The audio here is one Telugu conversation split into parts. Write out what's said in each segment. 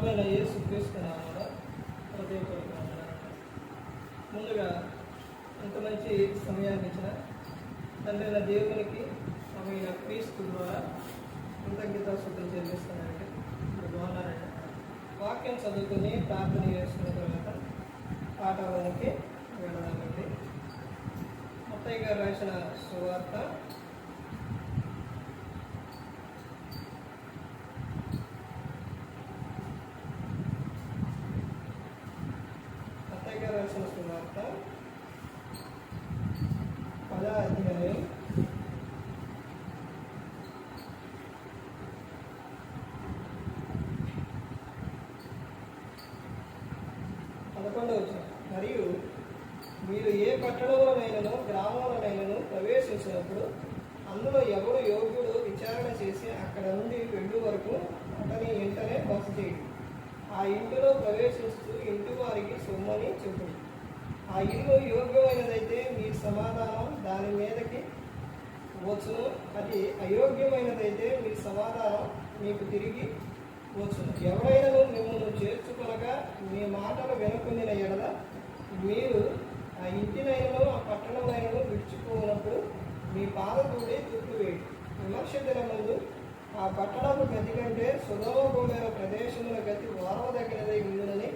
ప్రభువైన యేసుక్రీస్తు నామములో హృదయపూర్వక వందనాలు. ముందుగా ఇంత మంచి సమయాన్ని ఇచ్చిన తండ్రి అయిన దేవునికి ఆమె క్రీస్తు ద్వారా కృతజ్ఞతాస్తుతులు చెల్లిస్తున్నానండి. ఇప్పుడు బాగున్నారండి. వాక్యం చదువుకుని ప్రార్థన చేసుకున్న తర్వాత పాఠాలకి వెళ్ళాలండి. మత్తయి గారు రాసిన సువార్త 10వ అధ్యాయం 11వ వచనం. మరియు మీరు ఏ పట్టణంలోనైనను గ్రామంలోనైనను ప్రవేశించినప్పుడు అందులో ఎవరు యోగ్యుడు విచారణ చేసి అక్కడ నుండి వెళ్ళు వరకు అతని ఇంటనే బస చేయండి. ఆ ఇంటిలో ప్రవేశిస్తూ ఇంటి వారికి సొమ్మని చెప్పుడు. ఆ ఇల్లు యోగ్యమైనదైతే మీ సమాధానం దాని మీదకి వచ్చును, అది అయోగ్యమైనదైతే మీ సమాధానం మీకు తిరిగి వచ్చును. ఎవరైనా మిమ్మల్ని చేర్చుకొనక మీ మాటలు వినకుండిన ఎడల మీరు ఆ ఇంటినైనను ఆ పట్టణంలో విడిచిపోయినప్పుడు మీ పాదతోటి తుప్పివేయండి. విమర్శ దినమందు ఆ పట్టణపు గతి కంటే సులభమైన ప్రదేశముల గతి ఓర్వదగినదై ఉండునని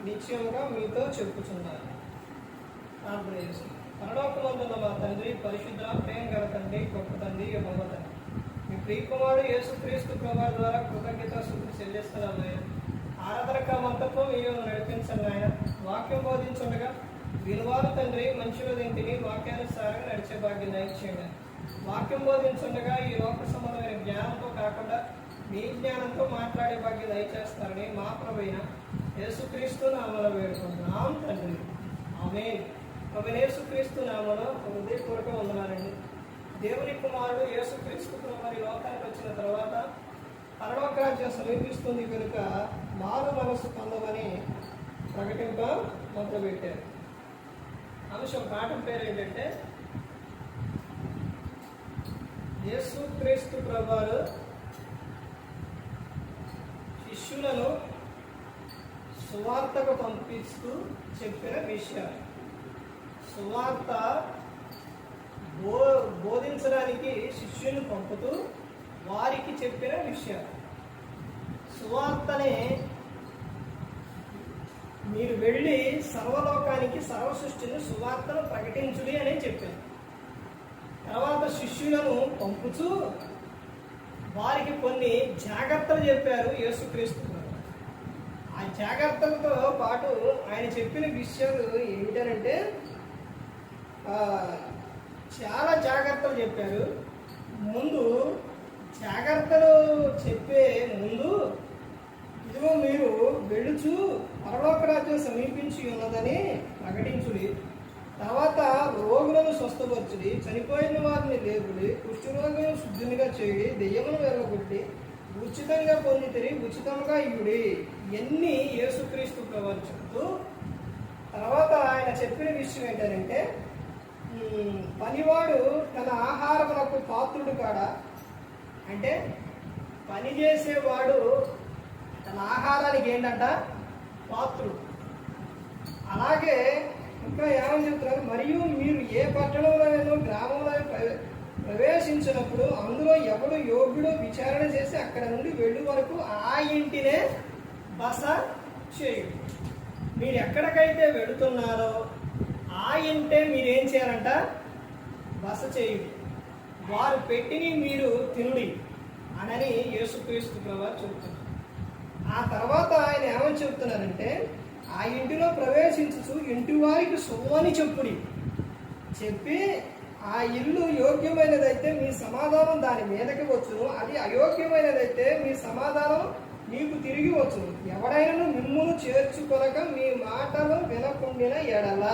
నిశ్చయముగా మీతో చెప్పుచున్నాను. ప్రార్థన చేసి పరలోకమందున్న మా తండ్రి, పరిశుద్ధ ప్రేమ గల తండ్రి, గొప్ప తండ్రి, యెహోవా తండ్రి, మీ ప్రియకుమారుడు యేసుక్రీస్తు ప్రభువు ద్వారా కృతజ్ఞతాస్తుతులు చెల్లిస్తున్నాం ఆయన. ఆరాధన క్రమంతతో మీరు నడిపించండి ఆయన. వాక్యం బోధించుండగా విలువారు తండ్రి మనుషులదేంటిని వాక్యానుసారంగా నడిచే భాగ్యం దయచేయండి. వాక్యం బోధించుండగా ఈ లోక సంబంధమైన జ్ఞానంతో కాకుండా మీ జ్ఞానంతో మాట్లాడే భాగ్యం దయచేస్తారని మా ప్రభువైన యేసుక్రీస్తు నామములో వేడుకుంటున్నాం తండ్రి. ఆమేన్. ప్రభువైన యేసుక్రీస్తు నామములో హృదయపూర్వక వందనాలండి. దేవుని కుమారుడు యేసుక్రీస్తు ప్రభువు ఈ లోకానికి వచ్చిన తర్వాత పరలోక రాజ్యం సమీపిస్తుంది కనుక మారు మనసు పొందమని ప్రకటింప మొదలుపెట్టారు. అంశం పాఠం పేరు ఏంటంటే యేసుక్రీస్తు ప్రభువు శిష్యులను సువార్తకు పంపిస్తూ చెప్పిన విషయాలు. సువార్త బోధించడానికి శిష్యులను పంపుతూ వారికి చెప్పిన విషయాలు. సువార్తనే మీరు వెళ్ళి సర్వలోకానికి సర్వ సృష్టిని సువార్తను ప్రకటించుడి అని చెప్పారు. తర్వాత శిష్యులను పంపుతూ వారికి కొన్ని జాగ్రత్తలు చెప్పారు యేసుక్రీస్తు. ఆ జాగ్రత్తలతో పాటు ఆయన చెప్పిన విషయాలు ఏమిటంటే చాలా జాగ్రత్తలు చెప్పారు. ముందు జాగ్రత్తలు చెప్పే ముందు ఇదిగో మీరు వెళ్ళుచు పరలోక రాజ్యం సమీపించి ఉన్నదని ప్రకటించుడి. తర్వాత రోగులను స్వస్థపరచుడి, చనిపోయిన వారిని లేపుడి, కుష్ఠరోగులను శుద్ధినిగా చేయుడి, దెయ్యమును వెళ్ళగొట్టి ఉచితంగా పొందితిరి ఉచితంగా ఇయుడి. ఇవన్నీ యేసుక్రీస్తు ప్రభువు చెప్తూ తర్వాత ఆయన చెప్పిన విషయం ఏంటంటే పనివాడు తన ఆహారములకు పాత్రుడు కాడా అంటే పని చేసేవాడు తన ఆహారానికి ఏంటంట పాత్రుడు. అలాగే ఇంకా ఏమని చెప్తున్నారు, మరియు మీరు ఏ పట్టణంలోనైనా గ్రామంలో ప్రవేశించినప్పుడు అందులో ఎవడు యోగ్యుడో విచారణ చేసి అక్కడ నుండి వెళ్ళు వరకు ఆ ఇంటినే బస చేయుడు. మీరు ఎక్కడికైతే వెళుతున్నారో ఆ ఇంటే మీరేం చేయాలంట, బస చేయుడి. వారు పెట్టిని మీరు తినుడి అనని యేసుక్రీస్తు ప్రభువు చెబుతున్నారు. ఆ తర్వాత ఆయన ఏమని చెప్తున్నారంటే ఆ ఇంటిలో ప్రవేశించు ఇంటి వారికి సొమ్మని చెప్పుడి. చెప్పి ఆ ఇల్లు యోగ్యమైనదైతే మీ సమాధానం దాని మీదకి వచ్చును, అది అయోగ్యమైనదైతే మీ సమాధానం మీకు తిరిగి వచ్చును. ఎవడైనా మిమ్మును చేర్చుకొనక మీ మాటలు వినకుండిన ఎడల,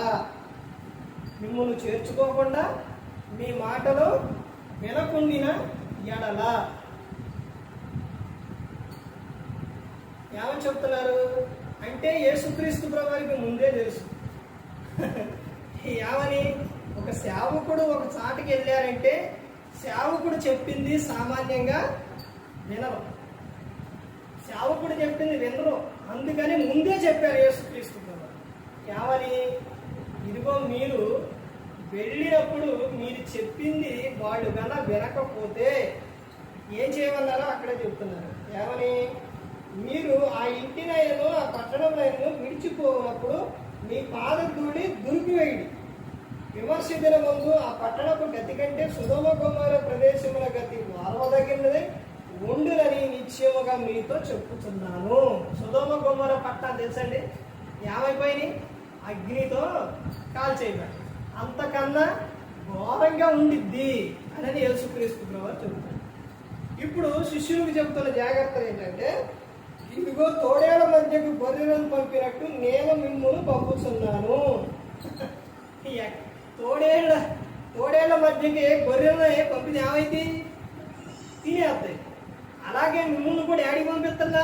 మిమ్మును చేర్చుకోకుండా మీ మాటలు వినకుండిన ఎడల ఏమని చెప్తున్నారు అంటే యేసుక్రీస్తు ప్రభువుకి ముందే తెలుసు. ఏమని, ఒక సేవకుడు ఒక చాటుకి వెళ్ళారంటే సేవకుడు చెప్పింది సామాన్యంగా వినరు. సేవకుడు చెప్పింది వినరు. అందుకని ముందే చెప్పారు యేసుక్రీస్తు ప్రభువు ఏమని, ఇదిగో మీరు వెళ్ళినప్పుడు మీరు చెప్పింది వాళ్ళు కన్నా వినకపోతే ఏం చేయమన్నారో అక్కడే చెప్తున్నారు. ఏమని, మీరు ఆ ఇంటినైనను ఆ పట్టణంలో విడిచిపోయినప్పుడు మీ పాదధూళి దురికివేయండి. విమర్శించిన ముందు ఆ పట్టణపు గతి కంటే సుధమ కుమార ప్రదేశముల గతి వారవదగినది ఉండునని నిశ్చయముగా మీతో చెప్పుతున్నాను. సుధమ కుమార పట్టణం తెలుసండి, ఏమైపోయినాయి? అగ్నితో కాల్చేయబడి అంతకన్నా ఘోరంగా ఉండిద్ది అని యేసుక్రీస్తు ప్రభువు చెబుతాడు. ఇప్పుడు శిష్యులకు చెబుతున్న జాగ్రత్తలు ఏంటంటే, ఇదిగో తోడేళ్ల మధ్యకు గొర్రెలను పంపినట్టు నేను మిమ్మల్ని పంపుతున్నాను. తోడేళ్ల మధ్యకి గొర్రెలను పంపితే ఏమైంది? తినేస్తాయి. అలాగే మిమ్మల్ని కూడా యాడికి పంపిస్తున్నా?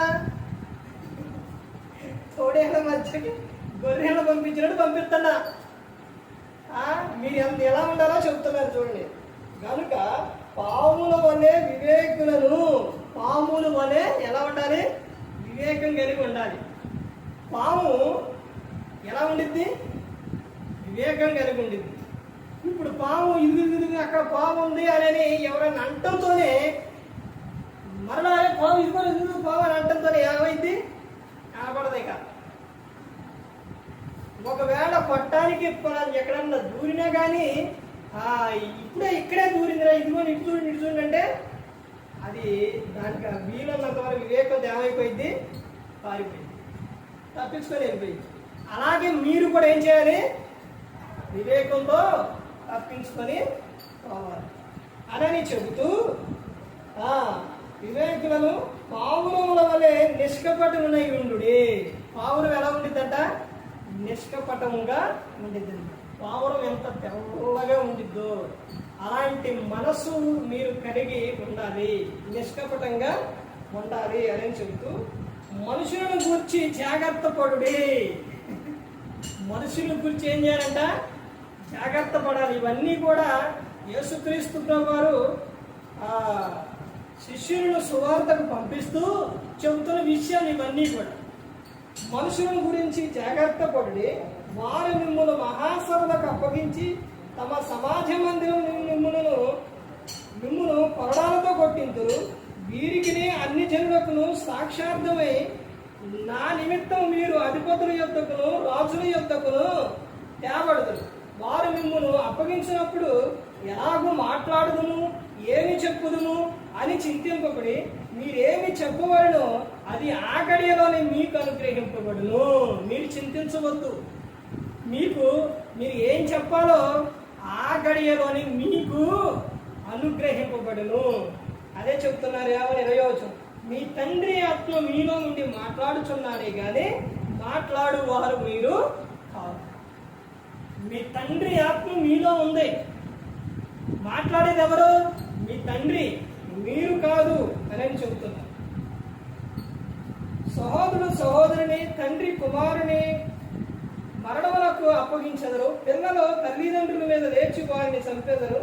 తోడేళ్ల మధ్యకి గొర్రెలను పంపించినట్టు పంపిస్తున్నా. మీరు ఎలా ఉండాలో చెప్తున్నారు చూడండి. కనుక పాముల వలె వివేకులను, పాముల వలె ఎలా ఉండాలి? వివేకం కలిగి ఉండాలి. పాము ఎలా ఉండిద్ది? వివేకం కలిగి ఉండిద్ది. ఇప్పుడు పాము ఇదిగి అక్కడ పాము ఉంది అని ఎవరైనా అంటంతోనే మరలా పాము ఇదిగో పాము అని అంటంతోనే ఏమైంది? కనపడదు. ఇక ఒకవేళ పట్టానికి ఎక్కడన్నా దూరినా కానీ ఇక్కడే దూరిందిరా, ఇదిగో ఇటు చూడండి అంటే అది దానికి వీలున్నంత వరకు వివేకంతో ఏమైపోయింది? పారిపోయింది, తప్పించుకొని వెళ్ళిపోయింది. అలాగే మీరు కూడా ఏం చేయాలి? వివేకంతో తప్పించుకొని పోవాలి అని చెబుతూ వివేకులను పావురముల వలె నిష్కపటమునై ఉండు. పావురం ఎలా ఉండిద్దంట? నిష్కపటముగా ఉండిద్ది. పావురం ఎంత తెల్లగా ఉండిద్దో అలాంటి మనసు మీరు కలిగి ఉండాలి, నిష్కపటంగా ఉండాలి అని చెబుతూ మనుషులను గురించి జాగ్రత్త పడుడి. మనుషుల గురించి ఏం చేయాలంట? జాగ్రత్త పడాలి. ఇవన్నీ కూడా యేసుక్రీస్తు వారు శిష్యులను సువార్తకు పంపిస్తూ చెబుతున్న విషయాలు ఇవన్నీ కూడా. మనుషుల గురించి జాగ్రత్త పడుడి. వారు మిమ్మల్ని మహాసభలకు అప్పగించి తమ సమాజ మందిరం మిమ్మును కొరడాలతో కొట్టింతురు. వీరికి అన్ని జనులకును సాక్షార్థమై నా నిమిత్తం మీరు అధిపతుల యొద్దకును రాజుల యొద్దకును తేబడదురు. వారు మిమ్మును అప్పగించినప్పుడు ఎలాగూ మాట్లాడుదును, ఏమి చెప్పుదును అని చింతింపబడి మీరేమి చెప్పవలనో అది ఆ గడియలోనే మీకు అనుగ్రహింపబడును. మీరు చింతించవద్దు. మీరు ఏం చెప్పాలో ఆ గడియలోని మీకు అనుగ్రహింపబడును. అదే చెప్తున్నారు. 20వ మీ తండ్రి ఆత్మ మీలో నుండి మాట్లాడుచున్నాడే గాని మాట్లాడు వారు మీరు కాదు. మీ తండ్రి ఆత్మ మీలో ఉంది. మాట్లాడేది ఎవరు? మీ తండ్రి, మీరు కాదు అని చెబుతున్నారు. సహోదరుడు సహోదరుని, తండ్రి కుమారుని మరణములకు అప్పగించెదరు. పిల్లలు తల్లిదండ్రుల మీద లేచి వారిని చంపించెదరు.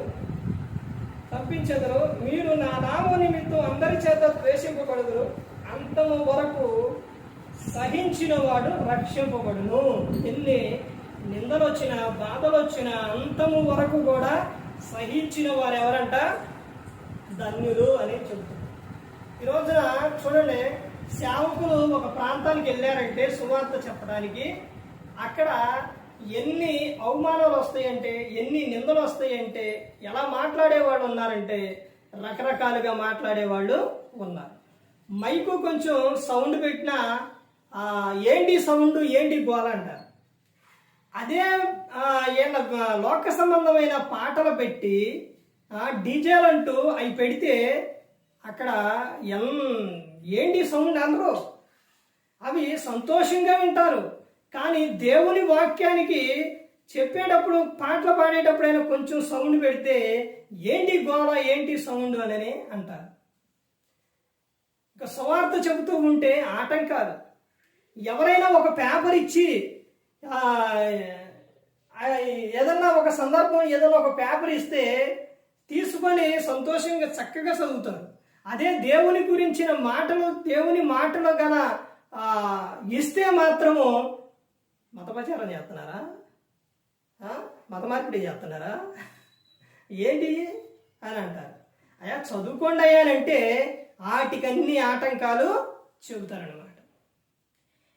మీరు నా నామం నిమిత్తం అందరి చేత ద్వేషింపబడుదురు. అంతము వరకు సహించిన వాడు రక్షింపబడును. ఎన్ని నిందలు వచ్చినా బాధలు వచ్చినా అంతము వరకు కూడా సహించిన వారు ఎవరంట? ధన్యులు అని చెబుతున్నారు. ఈ రోజున చూడండి, సేవకులు ఒక ప్రాంతానికి వెళ్ళారంటే సువార్త చెప్పడానికి, అక్కడ ఎన్ని అవమానాలు వస్తాయంటే, ఎన్ని నిందలు వస్తాయంటే, ఎలా మాట్లాడేవాళ్ళు ఉన్నారంటే రకరకాలుగా మాట్లాడేవాళ్ళు ఉన్నారు. మైకు కొంచెం సౌండ్ పెట్టినా ఏంటి సౌండ్, ఏంటి గోల అంటారు. అదే లోక సంబంధమైన పాటలు పెట్టి డీజేలు అంటూ అవి పెడితే అక్కడ ఏంటి సౌండ్ అందరూ అవి సంతోషంగా వింటారు. కానీ దేవుని వాక్యానికి చెప్పేటప్పుడు, పాటలు పాడేటప్పుడు అయినా కొంచెం సౌండ్ పెడితే ఏంటి గోళ, ఏంటి సౌండ్ అని అంటారు. ఇక సువార్త చెబుతూ ఉంటే ఆటంకాలు. ఎవరైనా ఒక పేపర్ ఇచ్చి ఏదన్నా ఒక సందర్భం, ఏదైనా ఒక పేపర్ ఇస్తే తీసుకొని సంతోషంగా చక్కగా చదువుతారు. అదే దేవుని గురించిన మాటలు, దేవుని మాటలు గల ఇస్తే మాత్రము మతప్రచారం చేస్తున్నారా? మత మార్పిడి చేస్తున్నారా ఏంటి అని అంటారు. అయ్యా చదువుకోండి అయ్యా అంటే వాటికన్నీ ఆటంకాలు చెబుతారనమాట.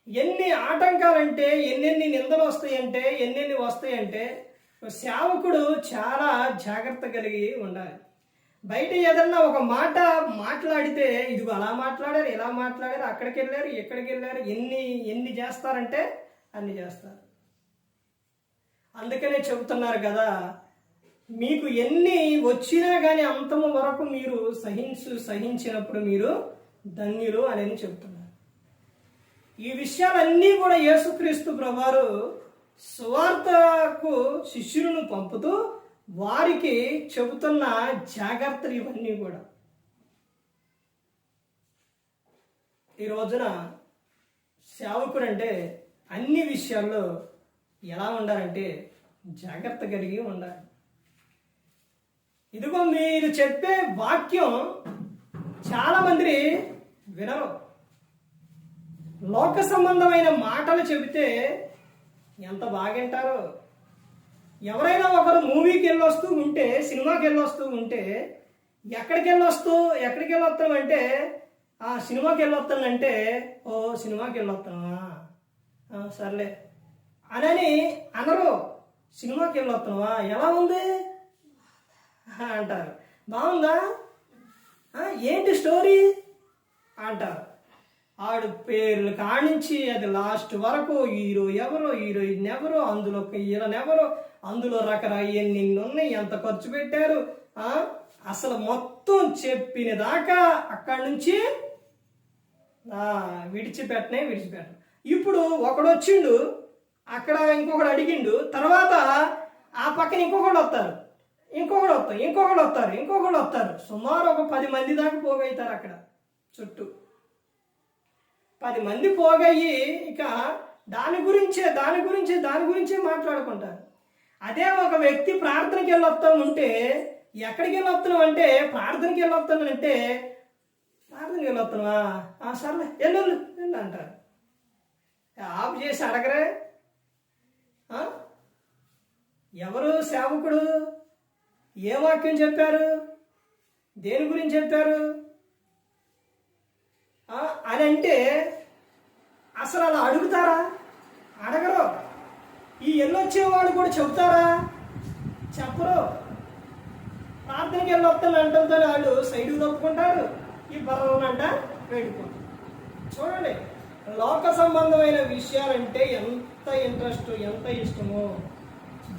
ఎన్ని ఆటంకాలంటే, ఎన్నెన్ని నిందలు వస్తాయంటే, ఎన్నెన్ని వస్తాయంటే సేవకుడు చాలా జాగ్రత్త కలిగి ఉండాలి. బయట ఏదన్నా ఒక మాట మాట్లాడితే ఇదిగో అలా మాట్లాడారు, ఇలా మాట్లాడారు, అక్కడికి వెళ్ళారు, ఎక్కడికి వెళ్ళారు, ఎన్ని చేస్తారంటే అన్ని చేస్తారు. అందుకనే చెబుతున్నారు కదా, మీకు ఎన్ని వచ్చినా కానీ అంతము వరకు మీరు సహించినప్పుడు మీరు ధన్యులు అని చెబుతున్నారు. ఈ విషయాలన్నీ కూడా యేసుక్రీస్తు ప్రభువారు సువార్తకు శిష్యులను పంపుతూ వారికి చెబుతున్న జాగ్రత్తలు ఇవన్నీ కూడా. ఈ రోజున సేవకుడు అంటే అన్ని విషయాల్లో ఎలా ఉండాలంటే జాగ్రత్త కలిగి ఉండాలి. ఇదిగో మీరు చెప్పే వాక్యం చాలా మంది వినరు. లోక సంబంధమైన మాటలు చెబితే ఎంత బాగుంటారో. ఎవరైనా ఒకరు మూవీకి వెళ్ళొస్తూ ఉంటే, సినిమాకి వెళ్ళొస్తూ ఉంటే ఎక్కడికి వెళ్ళొస్తామంటే సినిమాకి వెళ్ళొస్తానంటే, ఓ సినిమాకి వెళ్ళొస్తావా, సర్లే అని అనరు. సినిమాకి వెళ్ళొస్తావా, ఎలా ఉంది అంటారు. బాగుందా, ఏంటి స్టోరీ అంటారు. ఆడు పేర్లు కానించి అది లాస్ట్ వరకు హీరో ఎవరో, హీరోయిన్ ఎవరో, అందులో హీరోనెవరో, అందులో రకరకాల ఉన్నాయి, ఎంత ఖర్చు పెట్టారు, అసలు మొత్తం చెప్పిన దాకా అక్కడి నుంచి విడిచిపెట్టను. ఇప్పుడు ఒకడు వచ్చిండు, అక్కడ ఇంకొకడు అడిగిండు, తర్వాత ఆ పక్కన ఇంకొకడు వస్తారు. సుమారు ఒక 10 మంది దాకా పోగవుతారు. అక్కడ చుట్టూ 10 మంది పోగయ్యి ఇక దాని గురించే మాట్లాడుకుంటారు. అదే ఒక వ్యక్తి ప్రార్థనకి వెళ్ళొస్తాం ఉంటే, ఎక్కడికి వెళ్ళొస్తున్నావు అంటే ప్రార్థనకి వెళ్ళొస్తానంటే, ప్రార్థనకి వెళ్ళొస్తున్నావా, సర్లే వెళ్ళు అంటారు. ఆఫ్ చేసి అడగరే. ఎవరు సేవకుడు, ఏ వాక్యం చెప్పారు, దేని గురించి చెప్పారు అని అంటే అసలు అలా అడుగుతారా? అడగరు. ఈ ఎల్లొచ్చేవాళ్ళు కూడా చెబుతారా? చెప్పరు. ప్రార్థనకి వెళ్ళొస్తాను అంటంతో వాళ్ళు సైడ్కి తప్పుకుంటారు, ఈ బర్రనంట వెళ్ళిపోతారు. చూడండి, లోక సంబంధమైన విషయాలంటే ఎంత ఇంట్రెస్ట్, ఎంత ఇష్టమో,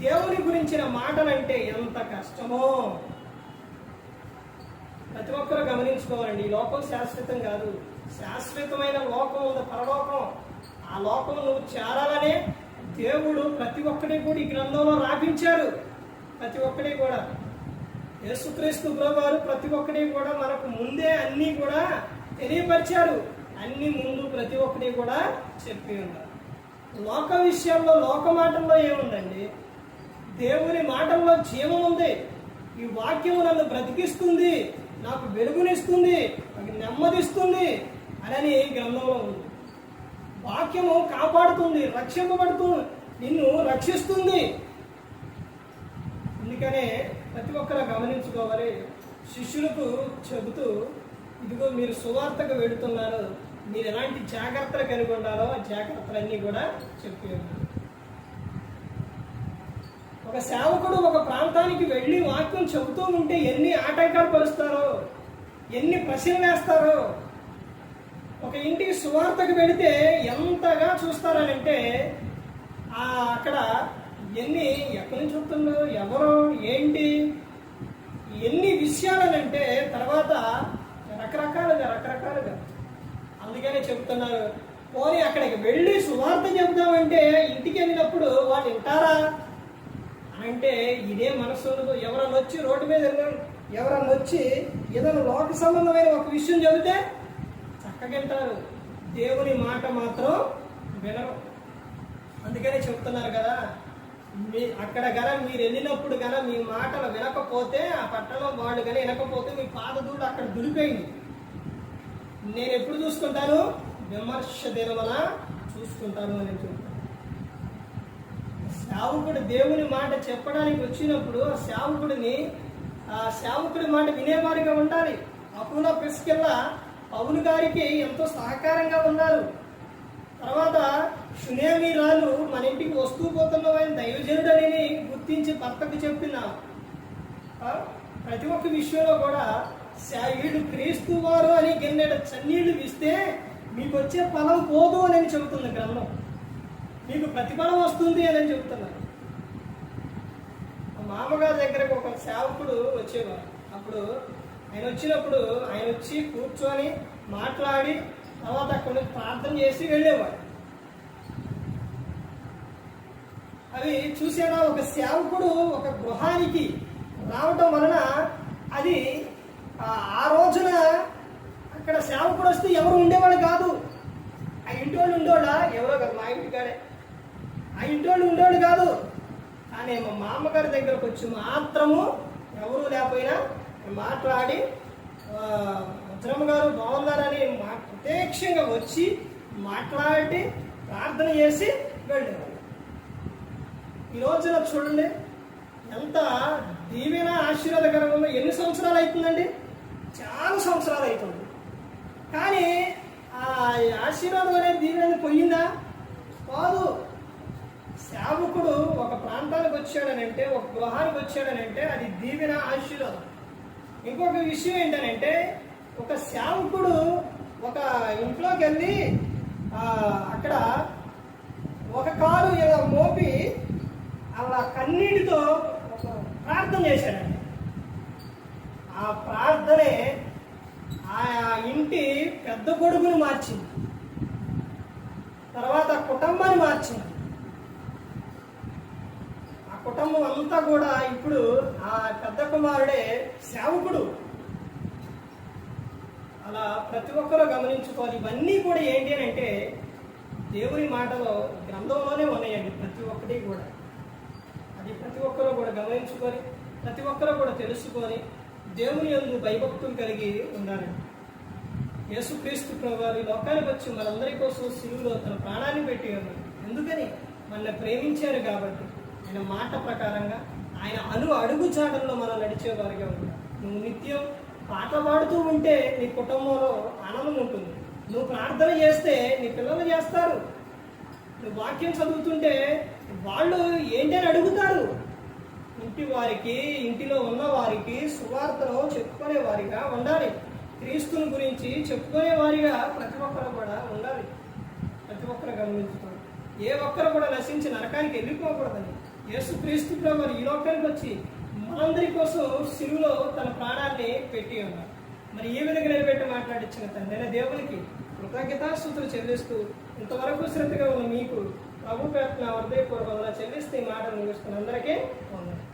దేవుని గురించిన మాటలంటే ఎంత కష్టమో ప్రతి ఒక్కరూ గమనించుకోవాలండి. ఈ లోకం శాశ్వతం కాదు. శాశ్వతమైన లోకం ఉంది, పరలోకం. ఆ లోకం నువ్వు చేరాలనే దేవుడు ప్రతి ఒక్కటి కూడా ఈ గ్రంథంలో రాపించారు. ప్రతి ఒక్కటి కూడా యేసుక్రీస్తు ప్రభువారు ప్రతి ఒక్కటి కూడా మనకు ముందే అన్నీ కూడా తెలియపరిచారు. అన్ని ముందు ప్రతి ఒక్కటి కూడా చెప్పి ఉన్నారు. లోక విషయాల్లో, లోక మాటల్లో ఏముందండి? దేవుని మాటల్లో జీవం ఉంది. ఈ వాక్యము నన్ను బ్రతికిస్తుంది, నాకు వెలుగునిస్తుంది, నాకు నెమ్మదిస్తుంది అని గ్రంథంలో ఉంది. వాక్యము కాపాడుతుంది, రక్షింపబడుతుంది, నిన్ను రక్షిస్తుంది. అందుకనే ప్రతి ఒక్కరు గమనించుకోవాలి. శిష్యులకు చెబుతూ, ఇదిగో మీరు సువార్తకు వెళుతున్నారు, మీరు ఎలాంటి జాగ్రత్తలు కలిగి ఉండాలో ఆ జాగ్రత్తలన్నీ కూడా చెప్పి ఉన్నారు. ఒక సేవకుడు ఒక ప్రాంతానికి వెళ్ళి వాక్యం చెబుతూ ఉంటే ఎన్ని ఆటంకాలు పరుస్తారో, ఎన్ని ప్రశ్నలు వేస్తారో. ఒక ఇంటికి సువార్తకు వెళితే ఎంతగా చూస్తారనంటే అక్కడ ఎక్కడి నుంచి చెప్తుందో, ఎవరో, ఏంటి, ఎన్ని విషయాలనంటే తర్వాత రకరకాలుగా. అందుకనే చెప్తున్నారు, పోనీ అక్కడికి వెళ్ళి సువార్త చెబుతామంటే ఇంటికి వెళ్ళినప్పుడు వాళ్ళు వింటారా అంటే ఇదే మనసు ఉండదు. ఎవరన్నా వచ్చి రోడ్డు మీద ఎవరన్నా వచ్చి ఏదైనా లోక సంబంధమైన ఒక విషయం చెబితే చక్కగా వింటారు, దేవుని మాట మాత్రం వినరు. అందుకనే చెప్తున్నారు కదా, అక్కడ గన మీరు వెళ్ళినప్పుడు గన మీ మాటలు వినకపోతే, ఆ పట్టణం వాళ్ళు గన వినకపోతే మీ పాదధూళి అక్కడ దులిపోయింది. నేను ఎప్పుడు చూసుకుంటాను? విమర్శ దినమున చూసుకుంటాను అని చెప్తాను. సేవకుడు దేవుని మాట చెప్పడానికి వచ్చినప్పుడు ఆ సేవకుడి మాట వినేవారిగా ఉండాలి. అపోలో ప్రిస్కిల్లా పౌలు గారికి ఎంతో సహకారంగా ఉన్నారు. తర్వాత షునేమీరాలు మన ఇంటికి వస్తూ పోతున్నవాయన దైవజనుడని గుర్తించి భర్తకు చెప్పిన ప్రతి ఒక్క విషయంలో కూడా వీళ్ళు క్రీస్తు వారు అని గిన్నెడ చన్నీళ్లు ఇస్తే మీకు వచ్చే ఫలం పోదు అని చెబుతుంది గ్రంథం. మీకు ప్రతిఫలం వస్తుంది అని చెబుతున్నారు. మామగారి దగ్గరకు ఒక సేవకుడు వచ్చేవారు. అప్పుడు ఆయన వచ్చినప్పుడు ఆయన వచ్చి కూర్చొని మాట్లాడి తర్వాత అక్కడ ప్రార్థన చేసి వెళ్ళేవాడు. అవి చూసేనా, ఒక సేవకుడు ఒక గృహానికి రావటం వలన అది ఆ రోజున అక్కడ సేవకుడు వస్తే ఎవరు ఉండేవాడు కాదు. ఆ ఇంటి వాళ్ళు ఉండేవాళ్ళ ఎవరో కాదు, మా ఇంటి కాడే ఆ ఇంటి వాళ్ళు ఉండేవాడు కాదు. కానీ మా మామగారి దగ్గరకు వచ్చి మాత్రము ఎవరు లేకపోయినా మాట్లాడి వజ్రమ్మ గారు బాగున్నారని ప్రత్యక్షంగా వచ్చి మాట్లాడి ప్రార్థన చేసి వెళ్ళేవాడు. ఈ రోజున చూడండి ఎంత దీవెన ఆశీర్వాదకరంగా. ఎన్ని సంవత్సరాలు అవుతుందండి? చాలా సంవత్సరాలు అవుతుంది. కానీ ఆ ఆశీర్వాదం అనేది దీవెన పోయిందా? కాదు. సేవకుడు ఒక ప్రాంతానికి వచ్చాడనంటే, ఒక గృహానికి వచ్చాడనంటే అది దీవెన ఆశీర్వాదం. ఇంకొక విషయం ఏంటనంటే, ఒక సేవకుడు ఒక ఇంట్లోకి వెళ్ళి అక్కడ ఒక కాలు ఇలా మోపి అలా కన్నీటితో ప్రార్థన చేశాడండి. ఆ ప్రార్థనే ఆ ఇంటి పెద్ద కొడుకుని మార్చింది, తర్వాత కుటుంబాన్ని మార్చింది. ఆ కుటుంబం అంతా కూడా ఇప్పుడు ఆ పెద్ద కుమారుడే సేవకుడు. అలా ప్రతి ఒక్కరూ గమనించుకోవాలి. ఇవన్నీ కూడా ఏంటి అని అంటే దేవుని మాటలో గ్రంథంలోనే ఉన్నాయండి. ప్రతి ఒక్కటి కూడా అది ప్రతి ఒక్కరూ కూడా గమనించుకొని, ప్రతి ఒక్కరూ కూడా తెలుసుకొని దేవుని యందు భయభక్తులు కలిగి ఉండాలండి. యేసుక్రీస్తు ప్రభువు ఈ లోకానికి వచ్చి మనందరి కోసం సిలువలో తన ప్రాణాన్ని పెట్టి ఉన్నారు. ఎందుకని? మనల్ని ప్రేమించారు కాబట్టి. ఆయన మాట ప్రకారంగా ఆయన అడుగు చాటల్లో మనం నడిచేవారిగా ఉంటాం. నువ్వు నిత్యం పాట పాడుతూ ఉంటే నీ కుటుంబంలో ఆనందం ఉంటుంది. నువ్వు ప్రార్థన చేస్తే నీ పిల్లలు చేస్తారు. నువ్వు వాక్యం చదువుతుంటే వాళ్ళు ఏంటని అడుగుతారు. ఇంటిలో ఉన్న వారికి సువార్తను చెప్పుకునే వారిగా ఉండాలి. క్రీస్తుని గురించి చెప్పుకునే వారిగా ప్రతి ఒక్కరు కూడా ఉండాలి. ప్రతి ఒక్కరు గమనించుకోవాలి. ఏ ఒక్కరు కూడా నశించి నరకానికి వెళ్ళిపోకూడదని యేసుక్రీస్తు ప్రభువు ఈ లోకానికి వచ్చి మనందరి కోసం సిలువలో తన ప్రాణాన్ని పెట్టి ఉన్నారు. మరి ఈ విధంగా నిలబెట్టి మాట్లాడించిన తండ్రి దేవునికి కృతజ్ఞతాస్తుతులు చెల్లిస్తూ ఇంతవరకు శ్రద్ధగా ఉన్న మీకు ప్రభు పేరున హృదయపూర్వకంగా చెల్లిస్తే ఈ మాటలు ముగిస్తున్న అందరికీ వందనాలు.